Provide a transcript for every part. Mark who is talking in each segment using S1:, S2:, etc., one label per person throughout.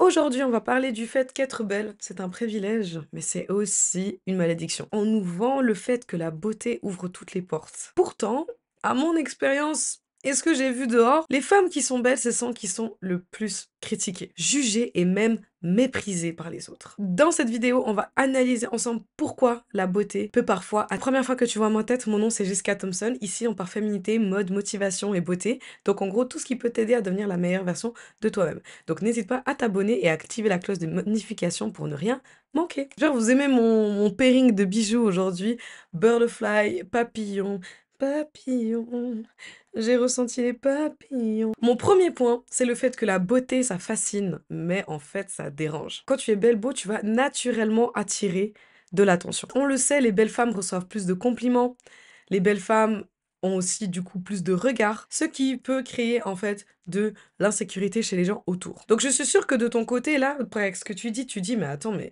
S1: Aujourd'hui, on va parler du fait qu'être belle, c'est un privilège, mais c'est aussi une malédiction. On nous vend le fait que la beauté ouvre toutes les portes. Pourtant, à mon expérience et ce que j'ai vu dehors, les femmes qui sont belles, c'est celles qui sont le plus critiquées, jugées et même méprisées par les autres. Dans cette vidéo, on va analyser ensemble pourquoi la beauté peut parfois... La première fois que tu vois ma tête, mon nom c'est Jessica Thompson. Ici, on parle féminité, mode, motivation et beauté. Donc en gros, tout ce qui peut t'aider à devenir la meilleure version de toi-même. Donc n'hésite pas à t'abonner et à activer la cloche de notification pour ne rien manquer. Genre, vous aimez mon pairing de bijoux aujourd'hui? Butterfly, papillon, papillon, j'ai ressenti les papillons. Mon premier point, c'est le fait que la beauté, ça fascine, mais en fait, ça dérange. Quand tu es belle, beau, tu vas naturellement attirer de l'attention. On le sait, les belles femmes reçoivent plus de compliments, les belles femmes ont aussi du coup plus de regards, ce qui peut créer en fait de l'insécurité chez les gens autour. Donc je suis sûre que de ton côté là, avec ce que tu dis mais attends mais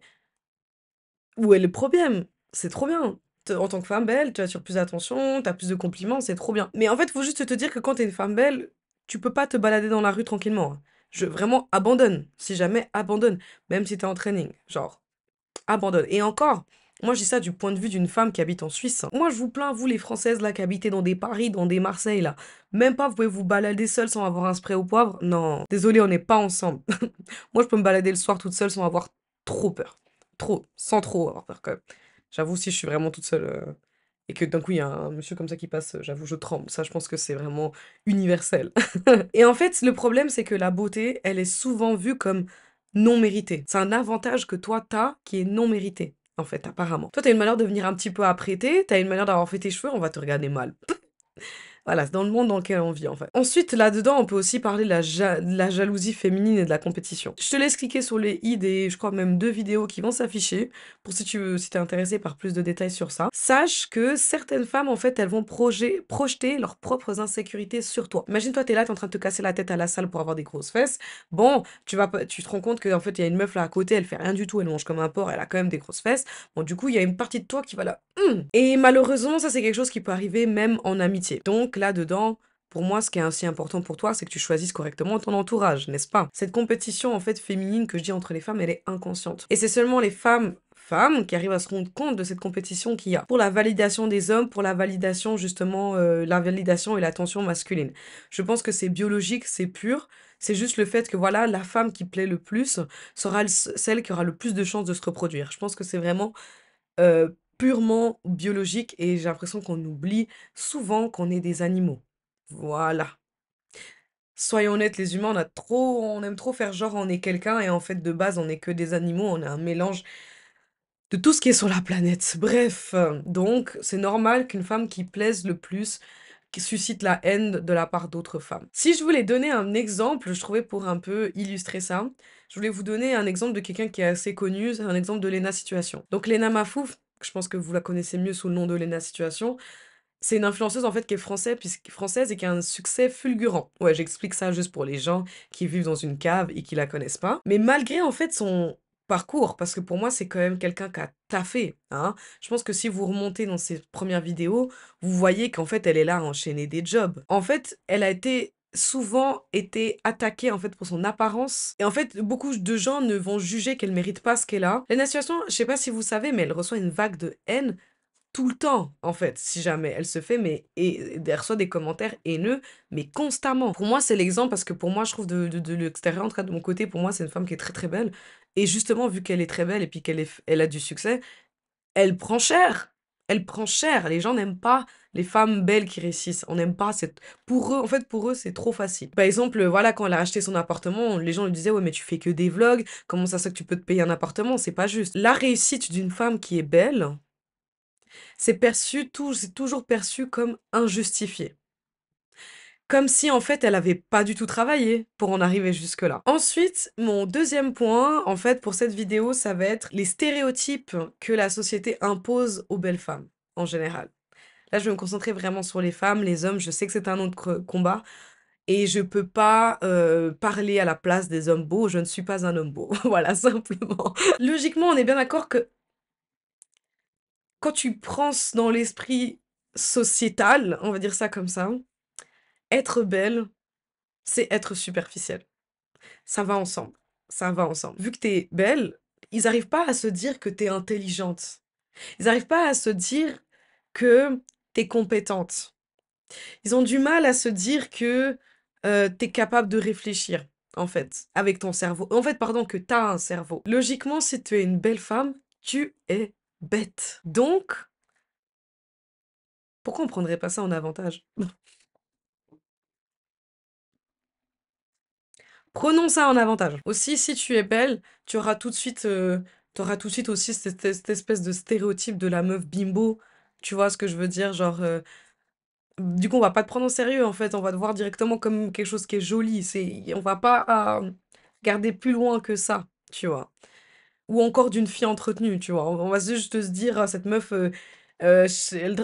S1: où est le problème? C'est trop bien. En tant que femme belle, tu attires plus d'attention, t'as plus de compliments, c'est trop bien. Mais en fait, faut juste te dire que quand t'es une femme belle, tu peux pas te balader dans la rue tranquillement, hein. Vraiment abandonne. Si jamais abandonne, même si t'es en training, genre abandonne. Et encore, moi je dis ça du point de vue d'une femme qui habite en Suisse, hein. Moi je vous plains, vous les Françaises là qui habitez dans des Paris, dans des Marseille là. Même pas vous pouvez vous balader seule sans avoir un spray au poivre. Non, désolé, on n'est pas ensemble. Moi je peux me balader le soir toute seule sans avoir trop peur. Trop, sans trop avoir peur quand même. J'avoue, si je suis vraiment toute seule et que d'un coup il y a un monsieur comme ça qui passe, j'avoue, je tremble. Ça, je pense que c'est vraiment universel. Et en fait, le problème, c'est que la beauté, elle est souvent vue comme non méritée. C'est un avantage que toi, t'as qui est non mérité, en fait, apparemment. Toi, t'as une manière de venir un petit peu apprêter, t'as une manière d'avoir fait tes cheveux, on va te regarder mal. Voilà, c'est dans le monde dans lequel on vit, en fait. Ensuite, là-dedans, on peut aussi parler de la jalousie féminine et de la compétition. Je te laisse cliquer sur les i des, je crois, même 2 vidéos qui vont s'afficher, pour si tu veux, si t'es intéressé par plus de détails sur ça. Sache que certaines femmes, en fait, elles vont projeter leurs propres insécurités sur toi. Imagine-toi, t'es là, t'es en train de te casser la tête à la salle pour avoir des grosses fesses. Bon, tu te rends compte qu'en fait, il y a une meuf là à côté, elle fait rien du tout, elle mange comme un porc, elle a quand même des grosses fesses. Bon, du coup, il y a une partie de toi qui va là. Et malheureusement, ça, c'est quelque chose qui peut arriver même en amitié. Donc là-dedans, pour moi, ce qui est aussi important pour toi, c'est que tu choisisses correctement ton entourage, n'est-ce pas? Cette compétition, en fait, féminine que je dis entre les femmes, elle est inconsciente. Et c'est seulement les femmes qui arrivent à se rendre compte de cette compétition qu'il y a pour la validation des hommes, pour la validation justement, la validation et l'attention masculine. Je pense que c'est biologique, c'est pur. C'est juste le fait que voilà, la femme qui plaît le plus sera celle qui aura le plus de chances de se reproduire. Je pense que c'est vraiment purement biologique et j'ai l'impression qu'on oublie souvent qu'on est des animaux. Voilà. Soyons honnêtes, les humains, on aime trop faire genre on est quelqu'un et en fait de base on est que des animaux, on est un mélange de tout ce qui est sur la planète. Bref, donc c'est normal qu'une femme qui plaise le plus qui suscite la haine de la part d'autres femmes. Si je voulais donner un exemple, je trouvais pour un peu illustrer ça, je voulais vous donner un exemple de quelqu'un qui est assez connu, c'est un exemple de Lena Situation. Donc Lena Mafouf, je pense que vous la connaissez mieux sous le nom de Lena Situation, c'est une influenceuse en fait qui est française et qui a un succès fulgurant. Ouais, j'explique ça juste pour les gens qui vivent dans une cave et qui la connaissent pas. Mais malgré en fait son parcours, parce que pour moi c'est quand même quelqu'un qui a taffé, hein. Je pense que si vous remontez dans ses premières vidéos, vous voyez qu'en fait elle est là à enchaîner des jobs. En fait, elle a souvent été attaquée en fait pour son apparence et en fait beaucoup de gens ne vont juger qu'elle mérite pas ce qu'elle a. Lena Situation, je sais pas si vous savez mais elle reçoit une vague de haine tout le temps, en fait, si jamais elle se fait, mais et elle reçoit des commentaires haineux, mais constamment. Pour moi, c'est l'exemple parce que pour moi, je trouve de l'extérieur, en tout cas de mon côté, pour moi, c'est une femme qui est très très belle. Et justement, vu qu'elle est très belle et puis elle a du succès, elle prend cher. Elle prend cher. Les gens n'aiment pas les femmes belles qui réussissent. On n'aime pas cette... Pour eux, en fait, pour eux, c'est trop facile. Par exemple, voilà, quand elle a acheté son appartement, les gens lui disaient, ouais, mais tu fais que des vlogs. Comment ça se fait que tu peux te payer un appartement? C'est pas juste. La réussite d'une femme qui est belle, c'est toujours perçu comme injustifié. Comme si en fait elle avait pas du tout travaillé pour en arriver jusque-là. Ensuite, mon deuxième point, en fait, pour cette vidéo, ça va être les stéréotypes que la société impose aux belles femmes, en général. Là, je vais me concentrer vraiment sur les femmes, les hommes, je sais que c'est un autre combat, et je peux pas parler à la place des hommes beaux, je ne suis pas un homme beau. Voilà, simplement. Logiquement, on est bien d'accord que quand tu prends dans l'esprit sociétal, on va dire ça comme ça, être belle, c'est être superficielle. Ça va ensemble. ça va ensemble. Vu que t'es belle, ils arrivent pas à se dire que t'es intelligente. Ils arrivent pas à se dire que t'es compétente. Ils ont du mal à se dire que, tu capable de réfléchir, en fait, avec ton cerveau. En fait, pardon, que t'as un cerveau. Logiquement, si tu es une belle femme, tu es bête. Donc, pourquoi on prendrait pas ça en avantage? Prenons ça en avantage. Aussi, si tu es belle, tu auras tout de suite aussi cette espèce de stéréotype de la meuf bimbo. Tu vois ce que je veux dire? Genre, du coup, on va pas te prendre au sérieux, en fait. On va te voir directement comme quelque chose qui est joli. On va pas garder plus loin que ça, tu vois. Ou encore d'une fille entretenue, tu vois. On va juste se dire, ah, cette meuf, elle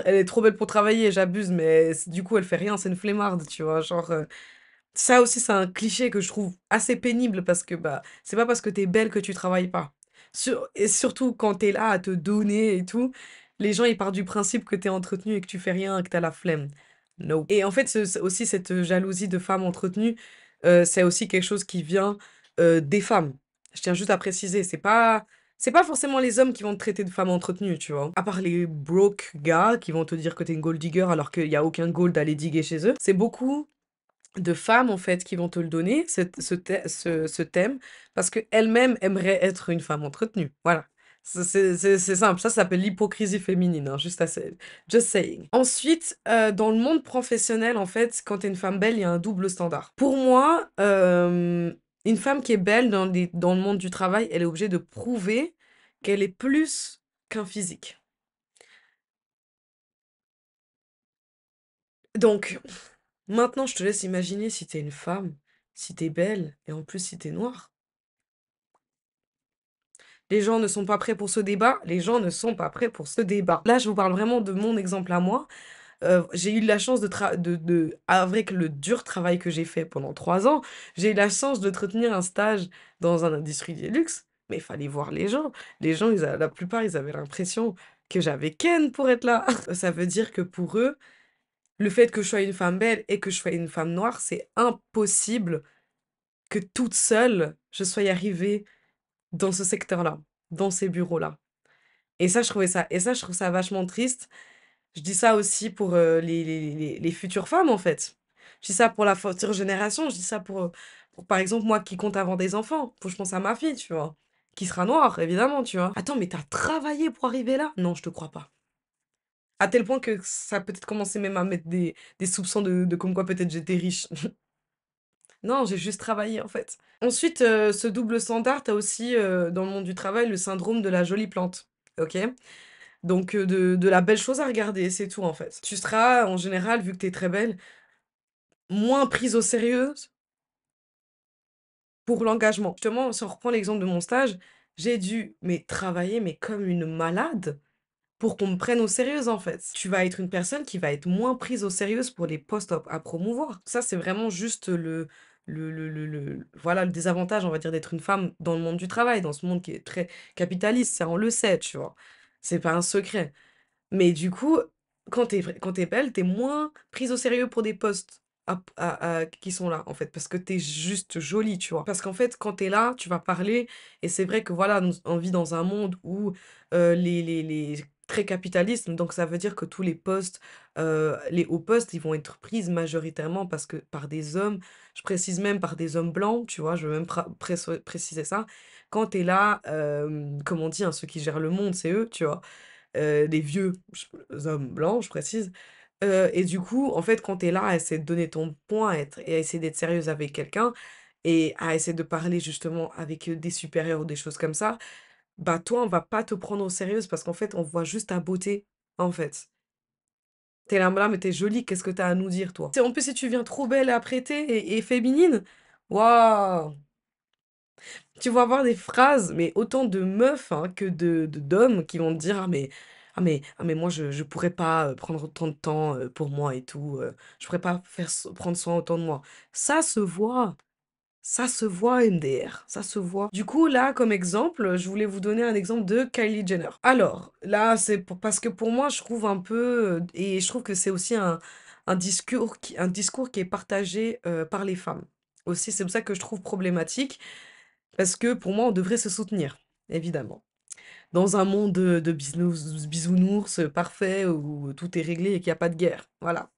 S1: est trop belle pour travailler, j'abuse, mais du coup, elle fait rien, c'est une flemmarde, tu vois. Genre, ça aussi, c'est un cliché que je trouve assez pénible parce que bah, c'est pas parce que t'es belle que tu travailles pas. Et surtout quand t'es là à te donner et tout, les gens ils partent du principe que t'es entretenu et que tu fais rien, que t'as la flemme. No. Et en fait, aussi cette jalousie de femme entretenue, c'est aussi quelque chose qui vient des femmes. Je tiens juste à préciser, c'est pas forcément les hommes qui vont te traiter de femme entretenue, tu vois. À part les broke gars qui vont te dire que t'es une gold digger alors qu'il y a aucun gold à aller diguer chez eux. C'est beaucoup de femmes, en fait, qui vont te le donner, ce thème, parce qu'elles-mêmes aimeraient être une femme entretenue. Voilà. C'est simple. Ça s'appelle l'hypocrisie féminine, hein, just saying. Ensuite, dans le monde professionnel, en fait, quand t'es une femme belle, il y a un double standard. Pour moi, une femme qui est belle dans le monde du travail, elle est obligée de prouver qu'elle est plus qu'un physique. Donc, maintenant, je te laisse imaginer si t'es une femme, si t'es belle, et en plus si t'es noire. Les gens ne sont pas prêts pour ce débat, les gens ne sont pas prêts pour ce débat. Là, je vous parle vraiment de mon exemple à moi. J'ai eu la chance avec le dur travail que j'ai fait pendant 3 ans, j'ai eu la chance de retenir un stage dans un industrie du luxe, mais il fallait voir les gens. Les gens, la plupart, ils avaient l'impression que j'avais Ken pour être là. Ça veut dire que pour eux, le fait que je sois une femme belle et que je sois une femme noire, c'est impossible que toute seule, je sois arrivée dans ce secteur-là, dans ces bureaux-là. Et ça, je trouve ça vachement triste. Je dis ça aussi pour les futures femmes, en fait. Je dis ça pour la future génération. Je dis ça pour, par exemple, moi qui compte avoir des enfants. Faut que je pense à ma fille, tu vois. Qui sera noire, évidemment, tu vois. Attends, mais t'as travaillé pour arriver là? Non, je te crois pas. À tel point que ça a peut-être commencé même à mettre des soupçons de comme quoi peut-être j'étais riche. Non, j'ai juste travaillé, en fait. Ensuite, ce double standard, t'as aussi, dans le monde du travail, le syndrome de la jolie plante. OK? Donc, de la belle chose à regarder, c'est tout, en fait. Tu seras, en général, vu que t'es très belle, moins prise au sérieux pour l'engagement. Justement, si on reprend l'exemple de mon stage, j'ai dû, mais travailler, mais comme une malade pour qu'on me prenne au sérieux, en fait. Tu vas être une personne qui va être moins prise au sérieux pour les postes à promouvoir. Ça, c'est vraiment juste voilà, le désavantage, on va dire, d'être une femme dans le monde du travail, dans ce monde qui est très capitaliste, ça, on le sait, tu vois. C'est pas un secret. Mais du coup, quand t'es belle, t'es moins prise au sérieux pour des postes qui sont là, en fait, parce que t'es juste jolie, tu vois. Parce qu'en fait, quand t'es là, tu vas parler, et c'est vrai que voilà, on vit dans un monde où les très capitaliste, donc ça veut dire que tous les postes, les hauts postes, ils vont être pris majoritairement parce que par des hommes, je précise même par des hommes blancs, tu vois, je veux même préciser ça. Quand t'es là, comme on dit, hein, ceux qui gèrent le monde, c'est eux, tu vois, des vieux hommes blancs, je précise. Et du coup, en fait, quand tu es là à essayer de donner ton point et à essayer d'être sérieuse avec quelqu'un et à essayer de parler justement avec des supérieurs ou des choses comme ça, bah toi, on va pas te prendre au sérieux parce qu'en fait, on voit juste ta beauté, en fait. T'es là, mais t'es jolie, qu'est-ce que t'as à nous dire, toi? En plus, si tu viens trop belle à apprêtée et féminine, waouh! Tu vas avoir des phrases, mais autant de meufs, hein, que d'hommes qui vont te dire: ah mais moi je pourrais pas, prendre autant de temps, pour moi et tout, je pourrais pas prendre soin autant de moi». Ça se voit MDR, ça se voit. Du coup, là, comme exemple, je voulais vous donner un exemple de Kylie Jenner. Alors, là, parce que pour moi, je trouve un peu, et je trouve que c'est aussi un discours qui est partagé, par les femmes. Aussi, c'est pour ça que je trouve problématique. parce que pour moi, on devrait se soutenir, évidemment. Dans un monde de bisounours parfait où tout est réglé et qu'il y a pas de guerre, voilà.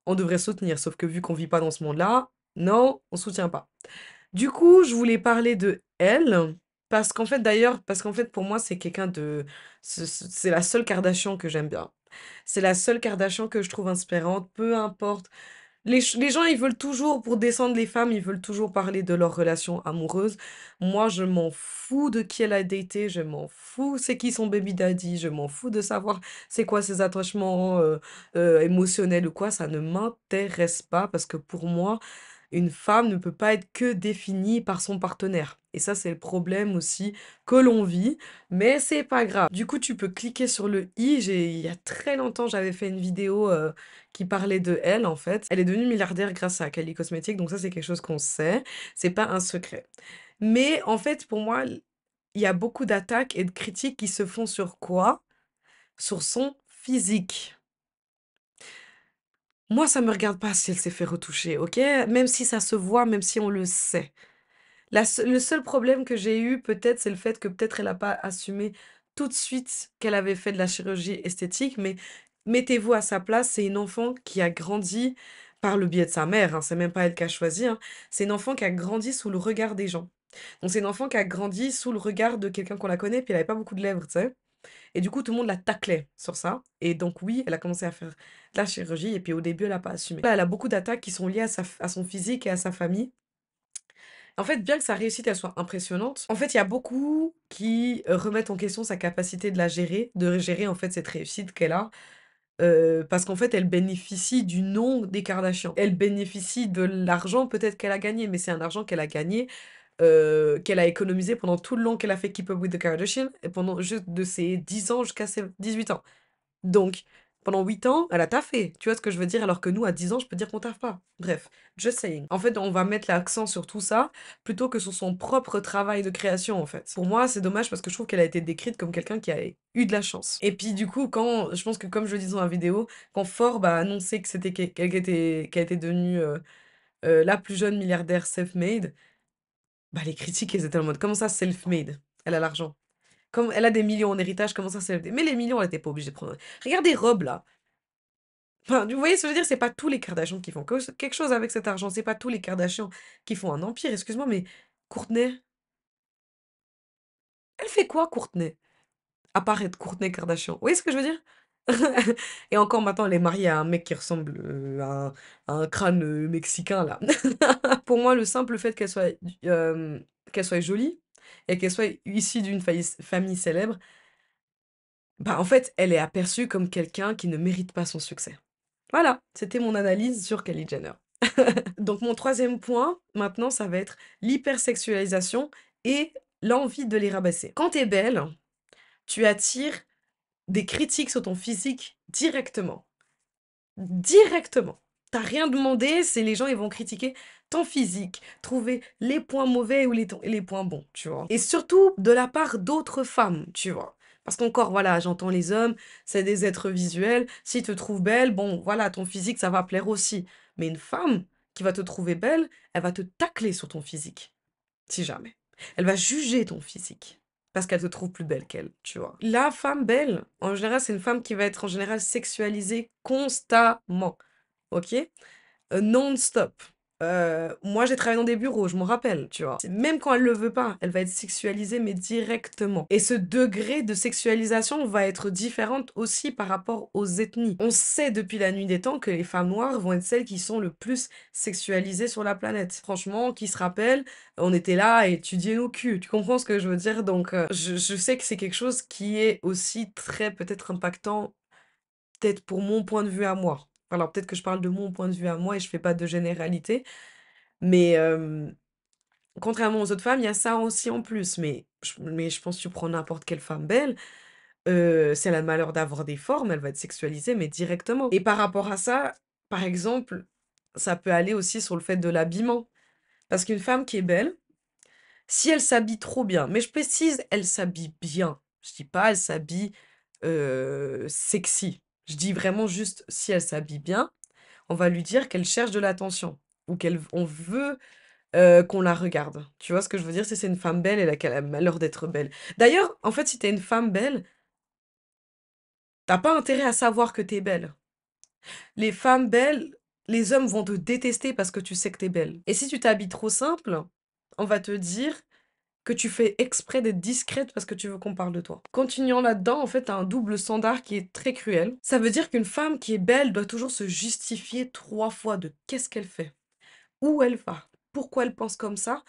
S1: On devrait soutenir, sauf que vu qu'on vit pas dans ce monde-là, non, on soutient pas. Du coup, je voulais parler de elle, parce qu'en fait, pour moi, c'est quelqu'un de c'est la seule Kardashian que j'aime bien. C'est la seule Kardashian que je trouve inspirante, peu importe les gens, ils veulent toujours, pour descendre les femmes, ils veulent toujours parler de leur relation amoureuse. Moi, je m'en fous de qui elle a daté, je m'en fous c'est qui son baby daddy, je m'en fous de savoir c'est quoi ses attachements émotionnels ou quoi, ça ne m'intéresse pas parce que pour moi, une femme ne peut pas être que définie par son partenaire. Et ça, c'est le problème aussi que l'on vit, mais c'est pas grave. Du coup, tu peux cliquer sur le i. Il y a très longtemps, j'avais fait une vidéo qui parlait de elle, en fait. Elle est devenue milliardaire grâce à Kylie Cosmetics, donc ça, c'est quelque chose qu'on sait. C'est pas un secret. Mais en fait, pour moi, il y a beaucoup d'attaques et de critiques qui se font sur quoi? Sur son physique. Moi, ça me regarde pas si elle s'est fait retoucher, ok? Même si ça se voit, même si on le sait. Le seul problème que j'ai eu, peut-être, c'est le fait que peut-être elle a pas assumé tout de suite qu'elle avait fait de la chirurgie esthétique, mais mettez-vous à sa place, c'est une enfant qui a grandi par le biais de sa mère, hein, c'est même pas elle qui a choisi, hein. C'est une enfant qui a grandi sous le regard des gens. Donc c'est une enfant qui a grandi sous le regard de quelqu'un qu'on la connaît, puis elle avait pas beaucoup de lèvres, tu sais? Et du coup, tout le monde la taclait sur ça. Et donc oui, elle a commencé à faire de la chirurgie, et puis au début, elle a pas assumé. Là, elle a beaucoup d'attaques qui sont liées à son physique et à sa famille. En fait, bien que sa réussite, elle soit impressionnante, en fait, il y a beaucoup qui, remettent en question sa capacité de gérer, en fait, cette réussite qu'elle a, parce qu'en fait, elle bénéficie du nom des Kardashian. Elle bénéficie de l'argent peut-être qu'elle a gagné, mais c'est un argent qu'elle a gagné, qu'elle a économisé pendant tout le long qu'elle a fait Keep Up with the Kardashians et pendant juste de ses 10 ans jusqu'à ses 18 ans. Donc, pendant 8 ans, elle a taffé. Tu vois ce que je veux dire? Alors que nous, à 10 ans, je peux dire qu'on taffe pas. Bref, just saying. En fait, on va mettre l'accent sur tout ça plutôt que sur son propre travail de création, en fait. Pour moi, c'est dommage parce que je trouve qu'elle a été décrite comme quelqu'un qui a eu de la chance. Et puis, du coup, je pense que comme je le disais dans la vidéo, quand Forbes a annoncé que qu'elle était devenue la plus jeune milliardaire self-made, bah, les critiques, elles étaient en mode, comment ça, self-made? Elle a l'argent. Comme elle a des millions en héritage, comment ça, self-made? Mais les millions, elle était pas obligée de prendre. Regarde des robes, là. Enfin, vous voyez ce que je veux dire? C'est pas tous les Kardashians qui font quelque chose avec cet argent. C'est pas tous les Kardashians qui font un empire. Excuse-moi, mais Kourtney, elle fait quoi, Kourtney? À part être Kourtney Kardashian. Vous voyez ce que je veux dire? Et encore maintenant, elle est mariée à un mec qui ressemble à un crâne mexicain, là. Pour moi, le simple fait qu'elle soit jolie et qu'elle soit issue d'une famille célèbre, bah en fait, elle est aperçue comme quelqu'un qui ne mérite pas son succès. Voilà, c'était mon analyse sur Kylie Jenner. Donc mon troisième point, maintenant, ça va être l'hypersexualisation et l'envie de les rabaisser. Quand t'es belle, tu attires des critiques sur ton physique directement. Directement. T'as rien demandé, c'est les gens, ils vont critiquer ton physique, trouver les points mauvais ou les points bons, tu vois. Et surtout de la part d'autres femmes, tu vois. Parce qu'encore, voilà, j'entends les hommes, c'est des êtres visuels. S'ils te trouvent belle, bon, voilà, ton physique, ça va plaire aussi. Mais une femme qui va te trouver belle, elle va te tacler sur ton physique, si jamais. Elle va juger ton physique. Parce qu'elle te trouve plus belle qu'elle, tu vois. La femme belle, en général, c'est une femme qui va être en général sexualisée constamment. OK? Non-stop. Moi, j'ai travaillé dans des bureaux, je m'en rappelle, tu vois? Même quand elle le veut pas, elle va être sexualisée, mais directement. Et ce degré de sexualisation va être différente aussi par rapport aux ethnies. On sait depuis la nuit des temps que les femmes noires vont être celles qui sont le plus sexualisées sur la planète. Franchement, qui se rappelle, on était là à étudier nos culs. Tu comprends ce que je veux dire? Donc, je sais que c'est quelque chose qui est aussi très peut-être impactant peut-être pour mon point de vue à moi. Alors peut-être que je parle de mon point de vue à moi et je fais pas de généralité, mais contrairement aux autres femmes, il y a ça aussi en plus. Mais je pense que tu prends n'importe quelle femme belle, si elle a le malheur d'avoir des formes, elle va être sexualisée, mais directement. Et par rapport à ça, par exemple, ça peut aller aussi sur le fait de l'habillement. Parce qu'une femme qui est belle, si elle s'habille trop bien, mais je précise, elle s'habille bien. Je dis pas elle s'habille sexy. Je dis vraiment juste si elle s'habille bien, on va lui dire qu'elle cherche de l'attention ou on veut qu'on la regarde. Tu vois ce que je veux dire? Si c'est une femme belle, qu'elle a le malheur d'être belle. D'ailleurs, en fait, si tu une femme belle, t'as pas intérêt à savoir que t'es belle. Les femmes belles, les hommes vont te détester parce que tu sais que t'es belle. Et si tu t'habilles trop simple, on va te dire que tu fais exprès d'être discrète parce que tu veux qu'on parle de toi. Continuant là-dedans, en fait, t'as un double standard qui est très cruel. Ça veut dire qu'une femme qui est belle doit toujours se justifier 3 fois de qu'est-ce qu'elle fait, où elle va, pourquoi elle pense comme ça,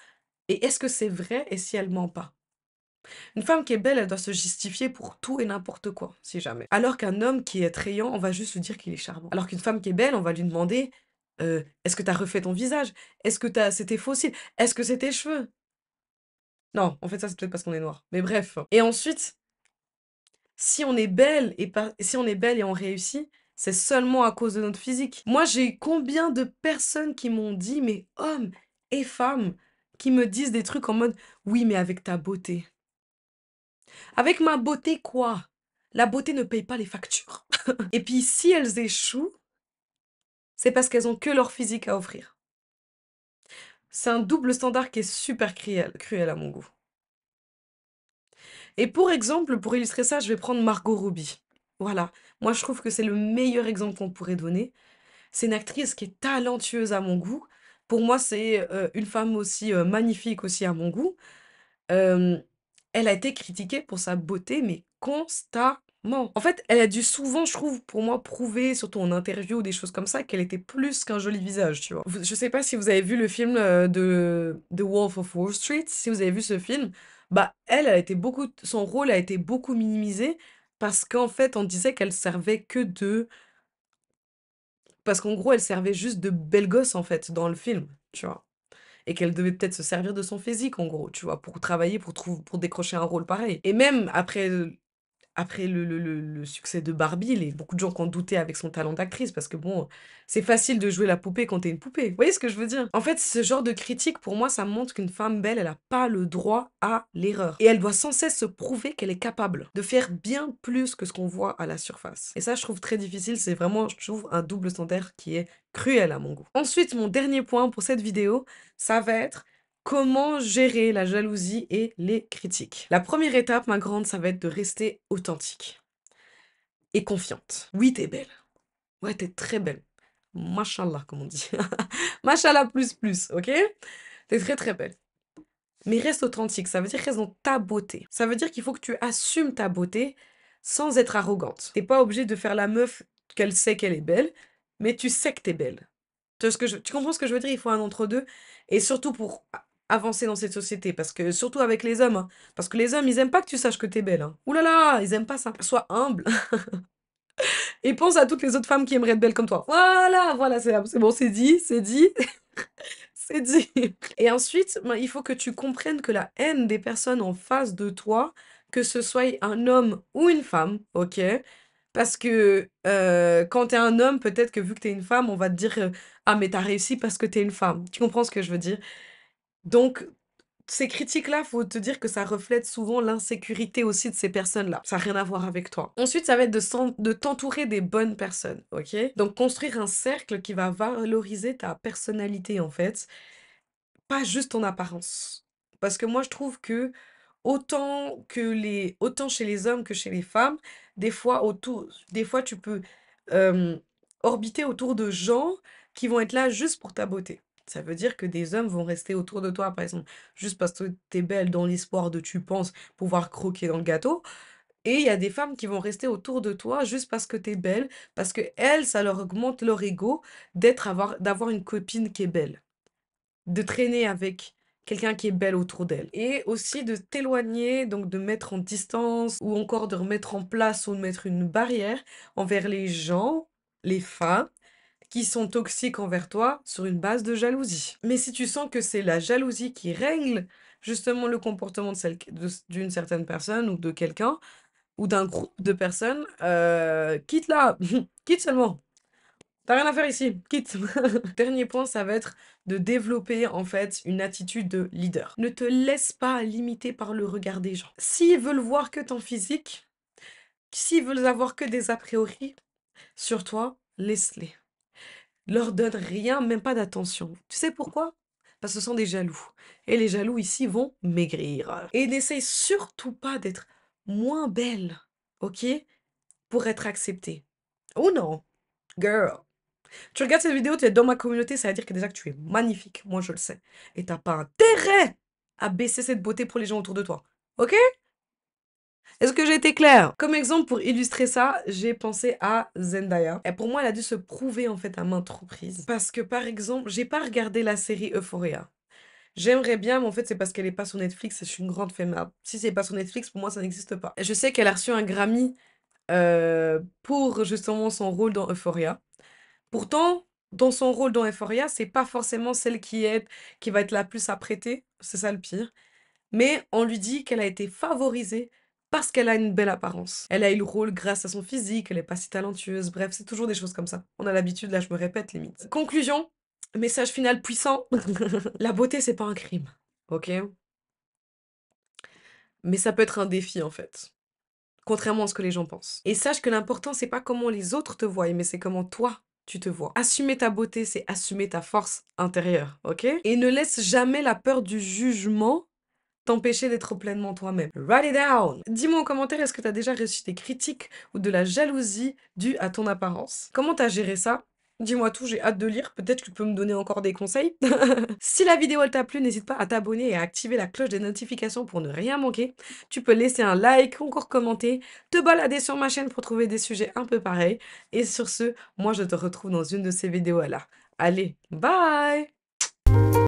S1: et est-ce que c'est vrai et si elle ment pas. Une femme qui est belle, elle doit se justifier pour tout et n'importe quoi, si jamais. Alors qu'un homme qui est attrayant, on va juste lui dire qu'il est charmant. Alors qu'une femme qui est belle, on va lui demander est-ce que t'as refait ton visage? Est-ce que c'est tes faux cils? Est-ce que c'est tes cheveux? Non, en fait, ça, c'est peut-être parce qu'on est noir. Mais bref. Et ensuite, si on est belle et pas, si on est belle et on réussit, c'est seulement à cause de notre physique. Moi, j'ai combien de personnes qui m'ont dit, mais hommes et femmes, qui me disent des trucs en mode, oui, mais avec ta beauté. Avec ma beauté, quoi? La beauté ne paye pas les factures. Et puis, si elles échouent, c'est parce qu'elles ont que leur physique à offrir. C'est un double standard qui est super cruel à mon goût. Et pour exemple, pour illustrer ça, je vais prendre Margot Robbie. Voilà. Moi, je trouve que c'est le meilleur exemple qu'on pourrait donner. C'est une actrice qui est talentueuse à mon goût. Pour moi, c'est une femme aussi magnifique aussi à mon goût. Euh, Elle a été critiquée pour sa beauté, mais constamment. En fait, elle a dû souvent, je trouve, pour moi, prouver, surtout en interview ou des choses comme ça, qu'elle était plus qu'un joli visage, tu vois. Je sais pas si vous avez vu le film de The Wolf of Wall Street, si vous avez vu ce film, bah, elle a été beaucoup, son rôle a été beaucoup minimisé parce qu'en fait, on disait qu'elle servait que de, parce qu'en gros, elle servait juste de belle gosse, en fait, dans le film, tu vois. Et qu'elle devait peut-être se servir de son physique, en gros, tu vois, pour travailler, pour décrocher un rôle pareil. Et même après le succès de Barbie, beaucoup de gens qui ont douté avec son talent d'actrice, parce que bon, c'est facile de jouer la poupée quand t'es une poupée. Vous voyez ce que je veux dire? En fait, ce genre de critique, pour moi, ça montre qu'une femme belle, elle a pas le droit à l'erreur. Et elle doit sans cesse se prouver qu'elle est capable de faire bien plus que ce qu'on voit à la surface. Et ça, je trouve très difficile, c'est vraiment, je trouve, un double standard qui est cruel à mon goût. Ensuite, mon dernier point pour cette vidéo, ça va être comment gérer la jalousie et les critiques. La première étape, ma grande, ça va être de rester authentique et confiante. Oui, t'es belle. Ouais, t'es très belle. Mashallah, comme on dit. Mashallah plus, ok? T'es très très belle. Mais reste authentique, ça veut dire reste dans ta beauté. Ça veut dire qu'il faut que tu assumes ta beauté sans être arrogante. T'es pas obligé de faire la meuf qu'elle sait qu'elle est belle, mais tu sais que t'es belle. Tu comprends ce que je veux dire? Il faut un entre-deux. Et surtout pour avancer dans cette société. Parce que, surtout avec les hommes. Hein. Parce que les hommes, ils aiment pas que tu saches que t'es belle. Hein. Ouh là là, ils aiment pas ça. Sois humble. Et pense à toutes les autres femmes qui aimeraient être belles comme toi. Voilà, c'est bon, c'est dit, c'est dit. C'est dit. Et ensuite, ben, il faut que tu comprennes que la haine des personnes en face de toi, que ce soit un homme ou une femme, ok? Parce que quand t'es un homme, peut-être que vu que t'es une femme, on va te dire ah, mais t'as réussi parce que t'es une femme. Tu comprends ce que je veux dire? Donc, ces critiques-là, faut te dire que ça reflète souvent l'insécurité aussi de ces personnes-là. Ça n'a rien à voir avec toi. Ensuite, ça va être de t'entourer des bonnes personnes, ok? Donc, construire un cercle qui va valoriser ta personnalité, en fait, pas juste ton apparence. Parce que moi, je trouve que autant chez les hommes que chez les femmes, des fois tu peux euh, orbiter autour de gens qui vont être là juste pour ta beauté. Ça veut dire que des hommes vont rester autour de toi, par exemple, juste parce que t'es belle dans l'espoir de, tu penses, pouvoir croquer dans le gâteau. Et il y a des femmes qui vont rester autour de toi juste parce que t'es belle, parce que elles, ça leur augmente leur ego d'avoir une copine qui est belle, de traîner avec quelqu'un qui est belle autour d'elle. Et aussi de t'éloigner, donc de mettre en distance ou encore de remettre en place ou de mettre une barrière envers les gens, les femmes, qui sont toxiques envers toi sur une base de jalousie. Mais si tu sens que c'est la jalousie qui règle justement le comportement d'une certaine personne ou de quelqu'un ou d'un groupe de personnes, quitte là, quitte seulement. T'as rien à faire ici, quitte. Dernier point, ça va être de développer en fait une attitude de leader. Ne te laisse pas limiter par le regard des gens. S'ils veulent voir que ton physique, s'ils veulent avoir que des a priori sur toi, laisse-les. Leur donne rien, même pas d'attention. Tu sais pourquoi? parce que ce sont des jaloux. Et les jaloux ici vont maigrir. Et n'essaye surtout pas d'être moins belle, ok? Pour être acceptée. Oh non, girl. Tu regardes cette vidéo, tu es dans ma communauté, ça veut dire que déjà que tu es magnifique. Moi, je le sais. Et t'as pas intérêt à baisser cette beauté pour les gens autour de toi. Ok? Est-ce que j'ai été claire? Comme exemple, pour illustrer ça, j'ai pensé à Zendaya. Et pour moi, elle a dû se prouver en fait à maintes reprises. Parce que par exemple, j'ai pas regardé la série Euphoria. J'aimerais bien, mais en fait, c'est parce qu'elle est pas sur Netflix et je suis une grande femme. Si c'est pas sur Netflix, pour moi, ça n'existe pas. Et je sais qu'elle a reçu un Grammy pour justement son rôle dans Euphoria. Pourtant, dans son rôle dans Euphoria, c'est pas forcément celle qui va être la plus apprêtée. C'est ça le pire. Mais on lui dit qu'elle a été favorisée parce qu'elle a une belle apparence. Elle a eu le rôle grâce à son physique, elle est pas si talentueuse, bref, c'est toujours des choses comme ça. On a l'habitude, là je me répète limite. Conclusion, message final puissant, la beauté c'est pas un crime, ok? Mais ça peut être un défi en fait, contrairement à ce que les gens pensent. Et sache que l'important c'est pas comment les autres te voient, mais c'est comment toi tu te vois. Assumer ta beauté, c'est assumer ta force intérieure, ok? Et ne laisse jamais la peur du jugement t'empêcher d'être pleinement toi-même. Write it down! Dis-moi en commentaire, est-ce que tu as déjà reçu des critiques ou de la jalousie due à ton apparence? Comment t'as géré ça? Dis-moi tout, j'ai hâte de lire, peut-être que tu peux me donner encore des conseils. Si la vidéo elle t'a plu, n'hésite pas à t'abonner et à activer la cloche des notifications pour ne rien manquer. Tu peux laisser un like ou encore commenter, te balader sur ma chaîne pour trouver des sujets un peu pareils. Et sur ce, moi je te retrouve dans une de ces vidéos là. Allez, bye!